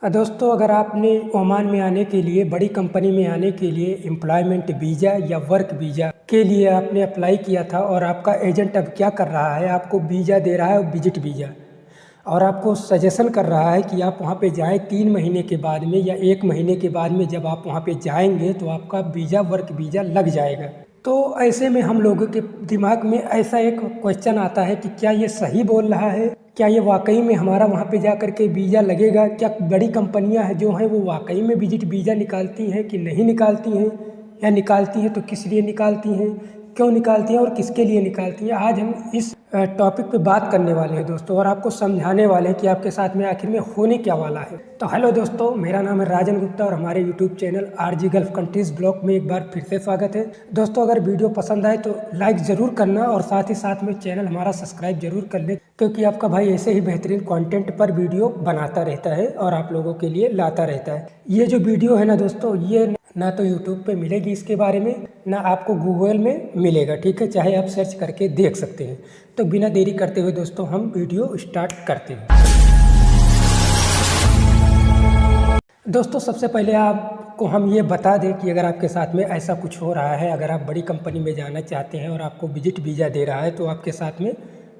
दोस्तों, अगर आपने ओमान में आने के लिए, बड़ी कंपनी में आने के लिए एम्प्लॉयमेंट वीज़ा या वर्क वीज़ा के लिए आपने अप्लाई किया था और आपका एजेंट अब क्या कर रहा है, आपको वीज़ा दे रहा है विजिट वीज़ा, और आपको सजेशन कर रहा है कि आप वहाँ पे जाएं 3 महीने के बाद में या 1 महीने के बाद में। जब आप वहाँ पे जाएंगे तो आपका वीज़ा वर्क वीज़ा लग जाएगा। तो ऐसे में हम लोगों के दिमाग में ऐसा एक क्वेश्चन आता है कि क्या ये सही बोल रहा है, क्या ये वाकई में हमारा वहाँ पे जा कर के वीज़ा लगेगा, क्या बड़ी कंपनियाँ हैं जो हैं वो वाकई में विजिट वीज़ा निकालती हैं कि नहीं निकालती हैं, या निकालती हैं तो किस लिए निकालती हैं, क्यों निकालती हैं और किसके लिए निकालती हैं। आज हम इस टॉपिक पे बात करने वाले हैं दोस्तों, और आपको समझाने वाले हैं कि आपके साथ में आखिर में होने क्या वाला है। तो हेलो दोस्तों, मेरा नाम है राजन गुप्ता और हमारे YouTube channel RG Gulf countries blog में एक बार फिर से स्वागत है। दोस्तों, अगर वीडियो पसंद आए तो लाइक ज़रूर करना और साथ ही साथ में चैनल हमारा सब्सक्राइब जरूर कर ले, क्योंकि आपका भाई ऐसे ही बेहतरीन कंटेंट पर वीडियो बनाता रहता है और आप लोगों के लिए लाता रहता है। ये जो वीडियो है ना दोस्तों, ये ना तो यूट्यूब पे मिलेगी इसके बारे में, ना आपको गूगल में मिलेगा, ठीक है, चाहे आप सर्च करके देख सकते हैं। तो बिना देरी करते हुए दोस्तों हम वीडियो स्टार्ट करते हैं। दोस्तों, सबसे पहले आपको हम ये बता दें कि अगर आपके साथ में ऐसा कुछ हो रहा है, अगर आप बड़ी कंपनी में जाना चाहते हैं और आपको विजिट वीज़ा दे रहा है, तो आपके साथ में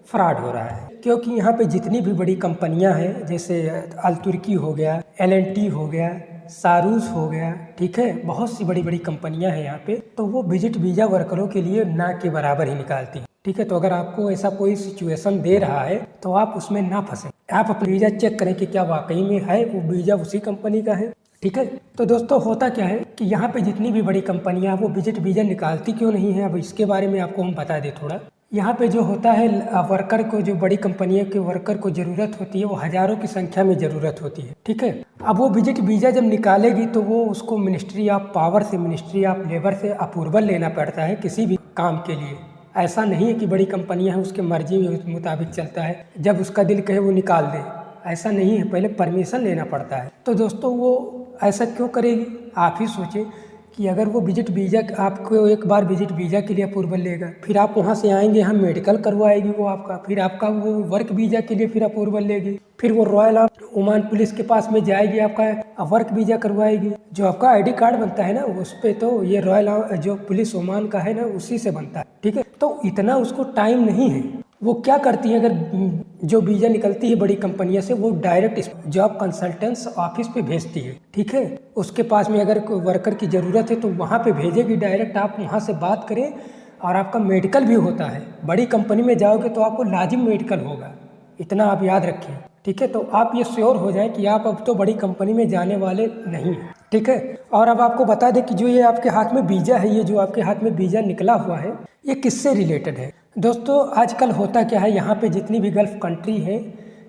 फ्रॉड हो रहा है। क्योंकि यहाँ पे जितनी भी बड़ी कंपनियाँ हैं, जैसे अल तुर्की हो गया, LNT हो गया, सारूस हो गया, ठीक है, बहुत सी बड़ी बड़ी कंपनियां हैं यहाँ पे, तो वो विजिट वीज़ा वर्करों के लिए ना के बराबर ही निकालती हैं, ठीक है। तो अगर आपको ऐसा कोई सिचुएशन दे रहा है तो आप उसमें ना फंसे, आप अपना वीज़ा चेक करें कि क्या वाकई में है वो वीज़ा उसी कंपनी का है, ठीक है। तो दोस्तों, होता क्या है कि यहाँ पे जितनी भी बड़ी कंपनियां वो विजिट वीज़ा निकालती क्यों नहीं है, अब इसके बारे में आपको हम बता दें थोड़ा। यहाँ पे जो होता है, वर्कर को, जो बड़ी कंपनियों के वर्कर को ज़रूरत होती है वो हज़ारों की संख्या में ज़रूरत होती है, ठीक है। अब वो विजिट वीज़ा जब निकालेगी तो वो उसको मिनिस्ट्री ऑफ पावर से, मिनिस्ट्री ऑफ लेबर से अप्रूवल लेना पड़ता है किसी भी काम के लिए। ऐसा नहीं है कि बड़ी कंपनियाँ हैं उसके मर्जी के मुताबिक चलता है, जब उसका दिल कहे वो निकाल दे, ऐसा नहीं है, पहले परमिशन लेना पड़ता है। तो दोस्तों, वो ऐसा क्यों करेगी, आप ही सोचें कि अगर वो विजिट वीज़ा, आपको एक बार विजिट वीज़ा के लिए अप्रूवल लेगा, फिर आप वहाँ से आएंगे, हम मेडिकल करवाएगी वो आपका, फिर आपका वो वर्क वीज़ा के लिए फिर अप्रूवल लेगी, फिर वो रॉयल ओमान पुलिस के पास में जाएगी, आपका वर्क वीज़ा करवाएगी। जो आपका ID कार्ड बनता है ना, उस पर तो ये रॉयल जो पुलिस ओमान का है ना, उसी से बनता है, ठीक है। तो इतना उसको टाइम नहीं है। वो क्या करती है, अगर जो वीज़ा निकलती है बड़ी कंपनियों से, वो डायरेक्ट जॉब कंसल्टेंट्स ऑफिस पे भेजती है, ठीक है। उसके पास में अगर कोई वर्कर की ज़रूरत है तो वहाँ पे भेजेगी डायरेक्ट, आप वहाँ से बात करें। और आपका मेडिकल भी होता है, बड़ी कंपनी में जाओगे तो आपको लाजिम मेडिकल होगा, इतना आप याद रखें, ठीक है। तो आप ये श्योर हो जाएं कि आप अब तो बड़ी कंपनी में जाने वाले नहीं हैं, ठीक है। और अब आपको बता दें कि जो ये आपके हाथ में वीज़ा है, ये जो आपके हाथ में वीज़ा निकला हुआ है, ये किससे रिलेटेड है। दोस्तों, आजकल होता क्या है, यहाँ पे जितनी भी गल्फ़ कंट्री है,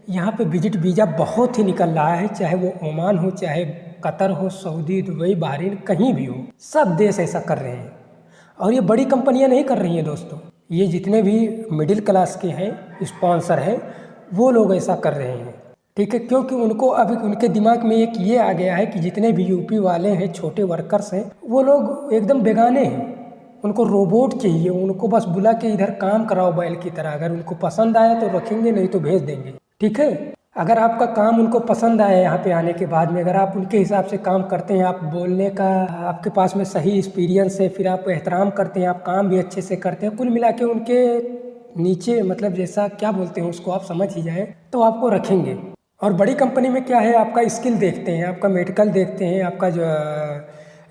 यहाँ पे विजिट वीज़ा बहुत ही निकल रहा है, चाहे वो ओमान हो, चाहे कतर हो, सऊदी, दुबई, बहरीन, कहीं भी हो, सब देश ऐसा कर रहे हैं। और ये बड़ी कंपनियाँ नहीं कर रही हैं दोस्तों, ये जितने भी मिडिल क्लास के हैं, स्पॉन्सर हैं, वो लोग ऐसा कर रहे हैं, ठीक है। क्योंकि उनको अभी उनके दिमाग में एक ये आ गया है कि जितने भी यूपी वाले हैं, छोटे वर्कर्स हैं, वो लोग एकदम बेगाने हैं, उनको रोबोट चाहिए, उनको बस बुला के इधर काम कराओ बैल की तरह। अगर उनको पसंद आया तो रखेंगे, नहीं तो भेज देंगे, ठीक है। अगर आपका काम उनको पसंद आया यहाँ पे आने के बाद में, अगर आप उनके हिसाब से काम करते हैं, आप बोलने का आपके पास में सही एक्सपीरियंस है, फिर आप एहतराम करते हैं, आप काम भी अच्छे से करते हैं, कुल मिला के उनके नीचे, मतलब जैसा क्या बोलते हैं उसको आप समझ ही जाए, तो आपको रखेंगे। और बड़ी कंपनी में क्या है, आपका स्किल देखते हैं, आपका मेडिकल देखते हैं, आपका जो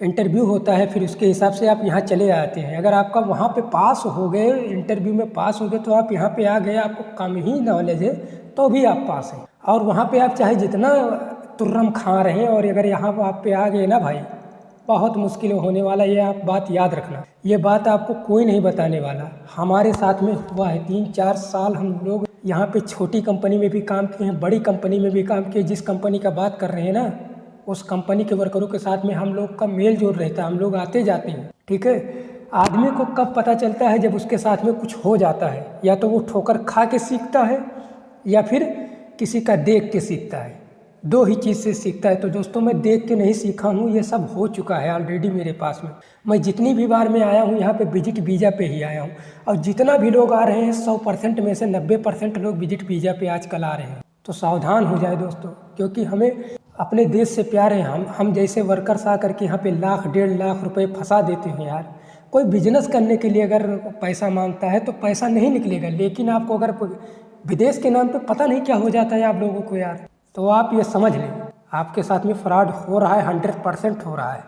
इंटरव्यू होता है, फिर उसके हिसाब से आप यहाँ चले आते हैं। अगर आपका वहाँ पे पास हो गए, इंटरव्यू में पास हो गए, तो आप यहाँ पे आ गए, आपको कम ही नॉलेज है तो भी आप पास हैं। और वहाँ पे आप चाहे जितना तुर्रम खा रहे हैं, और अगर यहाँ आप पे आ गए ना भाई, बहुत मुश्किल होने वाला, ये आप बात याद रखना। ये बात आपको कोई नहीं बताने वाला, हमारे साथ में हुआ है। 3-4 साल हम लोग यहाँ पे छोटी कंपनी में भी काम किए हैं, बड़ी कंपनी में भी काम किए। जिस कंपनी का बात कर रहे हैं ना, उस कंपनी के वर्करों के साथ में हम लोग का मेल जोल रहता है, हम लोग आते जाते हैं, ठीक है। आदमी को कब पता चलता है, जब उसके साथ में कुछ हो जाता है, या तो वो ठोकर खा के सीखता है या फिर किसी का देख के सीखता है, दो ही चीज़ से सीखता है। तो दोस्तों, मैं देख के नहीं सीखा हूँ, ये सब हो चुका है ऑलरेडी मेरे पास में। मैं जितनी भी बार मैं आया हूँ यहाँ पे विजिट वीज़ा पे ही आया हूँ, और जितना भी लोग आ रहे हैं 100% में से 90% लोग विजिट वीज़ा पे आजकल आ रहे हैं। तो सावधान हो जाए दोस्तों, क्योंकि हमें अपने देश से प्यार है। हम जैसे वर्कर्स आ करके यहाँ पे लाख 1.5 लाख रुपए फंसा देते हैं यार। कोई बिजनेस करने के लिए अगर पैसा मांगता है तो पैसा नहीं निकलेगा, लेकिन आपको अगर विदेश के नाम पे पता नहीं क्या हो जाता है आप लोगों को यार। तो आप ये समझ लें आपके साथ में फ्रॉड हो रहा है, 100% हो रहा है।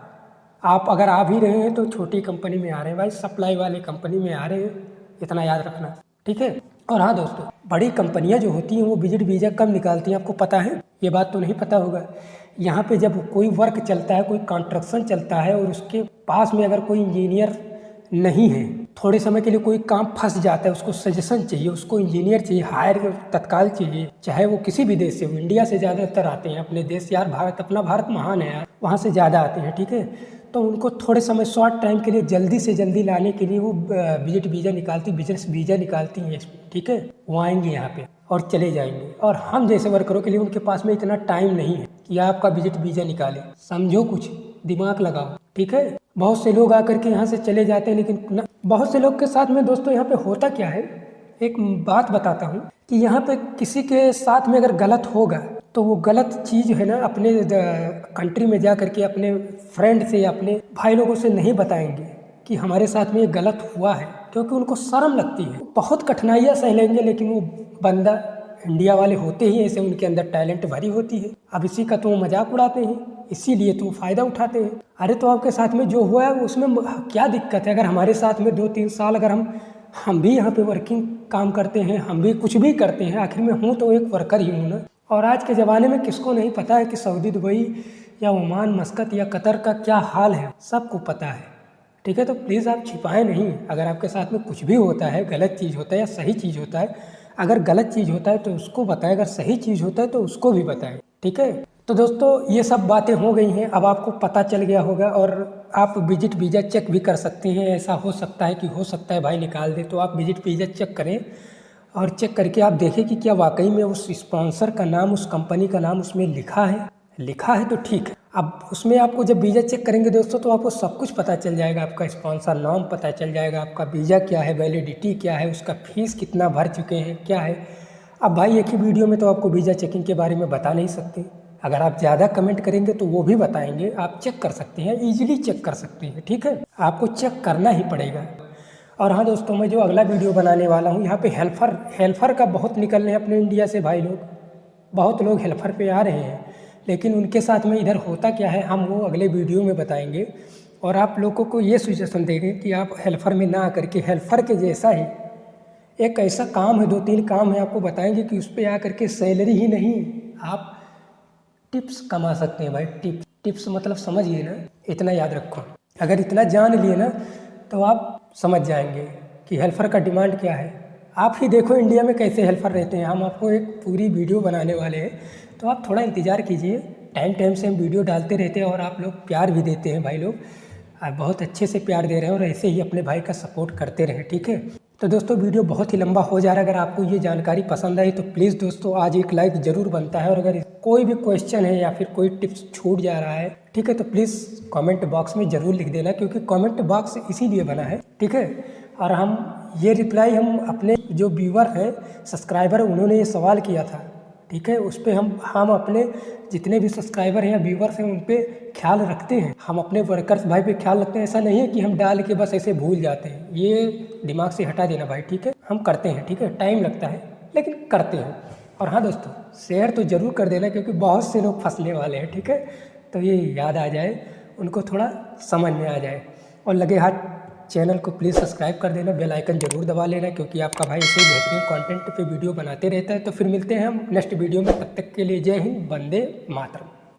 आप अगर आ भी रहे हैं तो छोटी कंपनी में आ रहे हैं भाई, सप्लाई वाले कंपनी में आ रहे हैं, इतना याद रखना, ठीक है। और हाँ दोस्तों, बड़ी कंपनियां जो होती हैं वो विजिट वीज़ा कब निकालती हैं आपको पता है? ये बात तो नहीं पता होगा। यहाँ पे जब कोई वर्क चलता है, कोई कंस्ट्रक्शन चलता है और उसके पास में अगर कोई इंजीनियर नहीं है, थोड़े समय के लिए कोई काम फंस जाता है, उसको सजेशन चाहिए, उसको इंजीनियर चाहिए, हायर तत्काल चाहिए, चाहे वो किसी भी देश से हो। इंडिया से ज़्यादातर आते हैं अपने देश यार, भारत अपना भारत महान है यार, वहाँ से ज़्यादा आते हैं, ठीक है। तो उनको थोड़े समय शॉर्ट टाइम के लिए जल्दी से जल्दी लाने के लिए वो विजिट वीज़ा निकालती, बिजनेस वीज़ा निकालती हैं, ठीक है। वो आएंगे यहाँ पे और चले जाएंगे। और हम जैसे वर्करों के लिए उनके पास में इतना टाइम नहीं है कि आपका विजिट वीज़ा निकाले। समझो, कुछ दिमाग लगाओ, ठीक है। बहुत से लोग आकर के यहाँ से चले जाते हैं, लेकिन बहुत से लोग के साथ में दोस्तों यहाँ पे होता क्या है, एक बात बताता हूँ कि यहाँ पे किसी के साथ में अगर गलत होगा तो वो गलत चीज़ है ना अपने कंट्री में जा करके अपने फ्रेंड से या अपने भाई लोगों से नहीं बताएंगे कि हमारे साथ में ये गलत हुआ है, क्योंकि उनको शर्म लगती है। बहुत कठिनाइयाँ सह लेंगे, लेकिन वो बंदा, इंडिया वाले होते ही ऐसे, उनके अंदर टैलेंट भरी होती है। अब इसी का तो मजाक उड़ाते हैं, इसीलिए तो फ़ायदा उठाते हैं। अरे तो आपके साथ में जो हुआ है उसमें क्या दिक्कत है? अगर हमारे साथ में 2-3 साल अगर हम भी यहाँ पे वर्किंग काम करते हैं, हम भी कुछ भी करते हैं, आखिर में हूँ तो एक वर्कर ही हूँ ना। और आज के ज़माने में किसको नहीं पता है कि सऊदी, दुबई या ओमान, मस्कत या कतर का क्या हाल है, सबको पता है, ठीक है। तो प्लीज़ आप छिपाएं नहीं। अगर आपके साथ में कुछ भी होता है, गलत चीज़ होता है या सही चीज़ होता है, अगर गलत चीज़ होता है तो उसको बताएं, अगर सही चीज़ होता है तो उसको भी बताएं, ठीक है। तो दोस्तों ये सब बातें हो गई हैं, अब आपको पता चल गया होगा और आप विजिट वीज़ा चेक भी कर सकते हैं। ऐसा हो सकता है भाई निकाल दे, तो आप विजिट वीज़ा चेक करें और चेक करके आप देखें कि क्या वाकई में उस स्पॉन्सर का नाम, उस कंपनी का नाम उसमें लिखा है तो ठीक है। अब उसमें आपको जब वीज़ा चेक करेंगे दोस्तों तो आपको सब कुछ पता चल जाएगा, आपका स्पॉन्सर नाम पता चल जाएगा, आपका वीज़ा क्या है, वैलिडिटी क्या है, उसका फीस कितना भर चुके हैं, क्या है। अब भाई एक ही वीडियो में तो आपको वीज़ा चेकिंग के बारे में बता नहीं सकते, अगर आप ज़्यादा कमेंट करेंगे तो वो भी बताएंगे। आप चेक कर सकते हैं, ईजिली चेक कर सकते हैं, ठीक है। आपको चेक करना ही पड़ेगा। और हाँ दोस्तों, मैं जो अगला वीडियो बनाने वाला हूँ, यहाँ पे हेल्पर का बहुत निकल रहे हैं अपने इंडिया से भाई लोग, बहुत लोग हेल्पर पे आ रहे हैं, लेकिन उनके साथ में इधर होता क्या है हम वो अगले वीडियो में बताएंगे। और आप लोगों को ये सजेशन देंगे कि आप हेल्पर में ना आकर के हेल्पर के जैसा ही एक ऐसा काम है, 2-3 काम है, आपको बताएंगे कि उस पर आकर के सैलरी ही नहीं, आप टिप्स कमा सकते हैं भाई। टिप्स मतलब समझिए ना, इतना याद रखो। अगर इतना जान लिए ना तो आप समझ जाएंगे कि हेल्पर का डिमांड क्या है। आप ही देखो इंडिया में कैसे हेल्पर रहते हैं, हम आपको एक पूरी वीडियो बनाने वाले हैं, तो आप थोड़ा इंतज़ार कीजिए। टाइम से हम वीडियो डालते रहते हैं और आप लोग प्यार भी देते हैं भाई लोग, आप बहुत अच्छे से प्यार दे रहे हैं और ऐसे ही अपने भाई का सपोर्ट करते रहें, ठीक है। तो दोस्तों वीडियो बहुत ही लंबा हो जा रहा है, अगर आपको ये जानकारी पसंद आई तो प्लीज़ दोस्तों आज एक लाइक ज़रूर बनता है। और अगर कोई भी क्वेश्चन है या फिर कोई टिप्स छूट जा रहा है, ठीक है, तो प्लीज़ कमेंट बॉक्स में ज़रूर लिख देना, क्योंकि कमेंट बॉक्स इसीलिए बना है, ठीक है। और हम ये रिप्लाई हम अपने जो व्यूवर हैं, सब्सक्राइबर, उन्होंने ये सवाल किया था, ठीक है, उस पर हम अपने जितने भी सब्सक्राइबर हैं या व्यूवर्स हैं उन पर ख्याल रखते हैं, हम अपने वर्कर्स भाई पे ख्याल रखते हैं। ऐसा नहीं है कि हम डाल के बस ऐसे भूल जाते हैं, ये दिमाग से हटा देना भाई, ठीक है। हम करते हैं, ठीक है, टाइम लगता है लेकिन करते हैं। और हाँ दोस्तों, शेयर तो ज़रूर कर देना, क्योंकि बहुत से लोग फंसने वाले हैं, ठीक है। तो ये याद आ जाए, उनको थोड़ा समझ में आ जाए। और लगे हाथ चैनल को प्लीज़ सब्सक्राइब कर देना, बेल आइकन ज़रूर दबा लेना, क्योंकि आपका भाई इसे बेहतरीन कंटेंट पे वीडियो बनाते रहता है। तो फिर मिलते हैं हम नेक्स्ट वीडियो में, तब तक के लिए जय हिंद, वंदे मातरम।